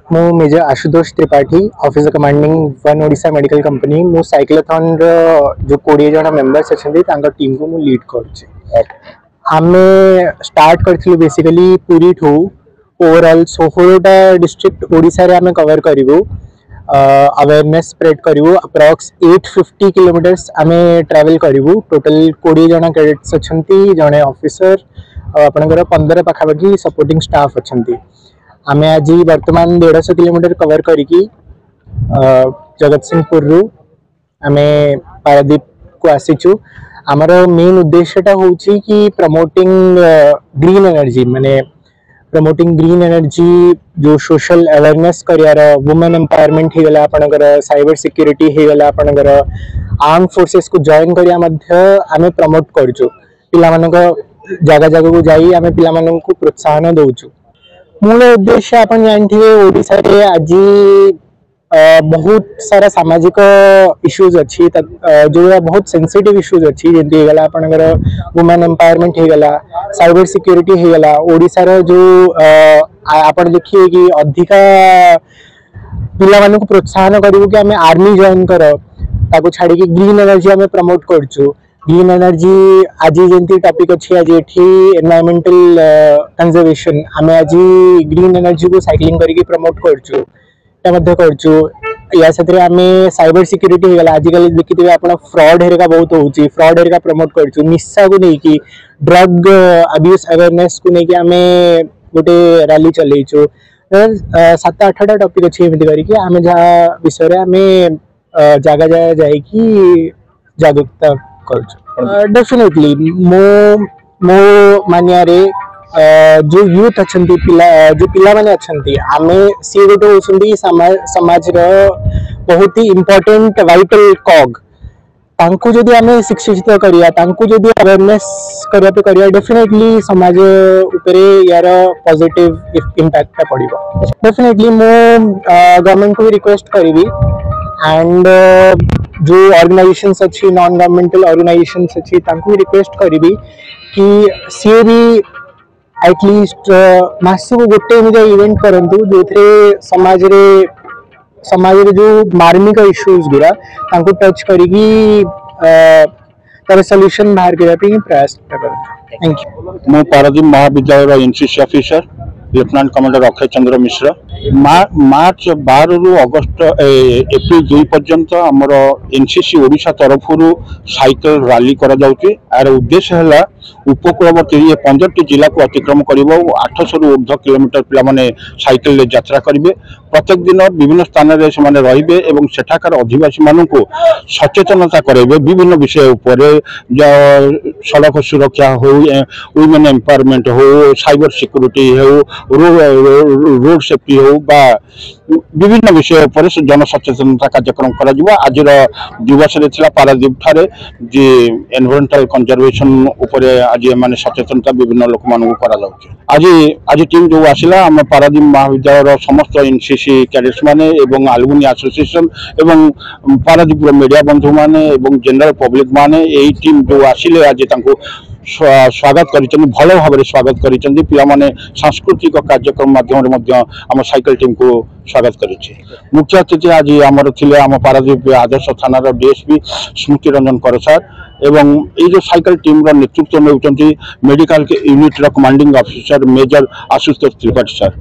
मु major Ashutosh Tripathi officer commanding one Odisha medical company मु cyclothon जो 20 जन मेंबर्स अच्छा टीम को मु लीड कर आमे स्टार्ट करथिलु बेसिकली पूरी ठू ओवरऑल 16टा डिस्ट्रिक्ट ओडिशा रे आमे कवर करिवो अवेयरनेस स्प्रेड करिवो अप्रॉक्स 850 किलोमीटर्स आमे ट्रैवल करिवो टोटल 20 जन कैडेट्स अछंती जने ऑफिसर आपनकर 15 पाखापाखि सपोर्टिंग स्टाफ अछंती आमे आज वर्तमान 150 किलोमीटर कवर करिकी जगत सिंहपुर रु आमे पारादीप को आसीचु आमर मेन उद्देश्यटा होची कि प्रमोटिंग ग्रीन एनर्जी माने प्रमोटिंग ग्रीन एनर्जी जो सोशल अवेयरनेस करियार वुमेन एम्पावरमेंट हेगला आपनकर साइबर सिक्योरिटी हेगला आपनकर आर्म फोर्सेस को जॉइन करिया मध्य आमे प्रमोट करछु पिला मानक जगह जगह को जाई आमे पिला मानक को प्रोत्साहन दउछु मूल उद्देश्य अपन जानते ओडिशा रे आज बहुत सारा सामाजिक इश्यूज अच्छी जो बहुत सेंसिटिव इश्यूज अच्छी जेंती हेगला आपनकर वुमेन एम्पावरमेंट हेगला साइबर सिक्योरिटी हेगला ओडिशा रो जो आपण देखिए कि अधिका पिला मानक को प्रोत्साहन करिवो कि हमें आर्मी जॉइन कर ताको छाड़ी कि ग्रीन एनर्जी हमें प्रमोट करछु ग्रीन एनर्जी आज जंती टॉपिक अच्छी आज एठी एनवायरमेंटल कंजर्वेशन हमें आज ग्रीन एनर्जी को साइक्लिंग करके प्रमोट करछु ता मध्ये करछु या सतरे हमें साइबर सिक्योरिटी हेगला आजिकल देखिथिबे आपण फ्रॉड हेरका बहुत होउची फ्रॉड हेरका प्रमोट करछु निशा को नै कि ड्रग अब्यूज अवेयरनेस को नै कि हमें गोटे रैली चलेइछु 7-8टा टॉपिक अच्छी एमति करी कि हमें जा विषय रे हमें जागा जागा जाई कि जागरूकता डेफिनेटली मो मानिया रे जो यूथ अच्छंती पिला जो पिला माने अच्छंती आमे सी गोटे होसंती समाज रो बहुत ही इंपोर्टेंट वाइटल कॉग तांको जदी आमे शिक्षित करिया तांको जदी अवेयरनेस करिया डेफिनेटली समाज ऊपर यार पॉजिटिव इंपैक्ट पड़िबो डेफिनेटली मो गवर्नमेंट को रिक्वेस्ट करिवि एंड जो ऑर्गेनाइजेशंस अच्छी नॉन गवर्नमेंटल ऑर्गेनाइजेशंस अच्छी तांको रिक्वेस्ट करिवि कि सी भी एटलीस्ट मासको गोटे एमिजा इवेंट करंतु जोथरे समाज रे जो मार्मिक इश्यूज गुरा तांको टच करिकी तार सॉल्यूशन बाहर करबा पे प्रयास करब थैंक यू मो पारादीप महाविद्यालय NCC officer lieutenant commander Akshay Chandra Mishra March 12 रु अगस्त एप्रिल 2 पर्यंत आमर एनसीसी ओडिशा तरफ साइकिल रैली करा जाउची आर उद्देश्य है उपकूलवर्ती 15 जिला को अतिक्रम कर 800 रु ऊर्ध्व किलोमीटर पिला माने साइकिल यात्रा करेंगे प्रत्येक दिन विभिन्न स्थान रे से रहिबे एवं सेठाकार अधिवासी मानू को सचेतनता करेंगे विभिन्न विषय उपर सड़क सुरक्षा हो वुमेन एम्पावरमेंट हो साइबर सिक्योरिटी हो रोड सेफ्टी हो बा विभिन्न विषय पर जन सचेतनता कार्यक्रम करा आज दिवस पारादीप ठारे जे एनवायरमेंटल कंजर्वेशन उपर आज माने सचेतनता विभिन्न लोक मान आज टीम जो आसला आम पारादीप महाविद्यालय समस्त एनसीसी कैडेट्स माने एवं आलुमिनी एसोसिएशन एवं पारादीप मीडिया बंधु माने एवं जनरल पब्लिक माने यही टीम जो आसिले आज तांको स्वागत करिसेंती भल भाव स्वागत करिसेंती पिला माने सांस्कृतिक कार्यक्रम माध्यम आम साइकिल टीम को स्वागत करिছে मुख्य अतिथि आज आमर थिले आम पारादीप आदर्श थानार डीएसपी स्मृति रंजन कर सर एवं ये जो साइकिल टीम नेतृत्व नेउचंती medical unit commanding officer major Ashutosh Tripathi sir.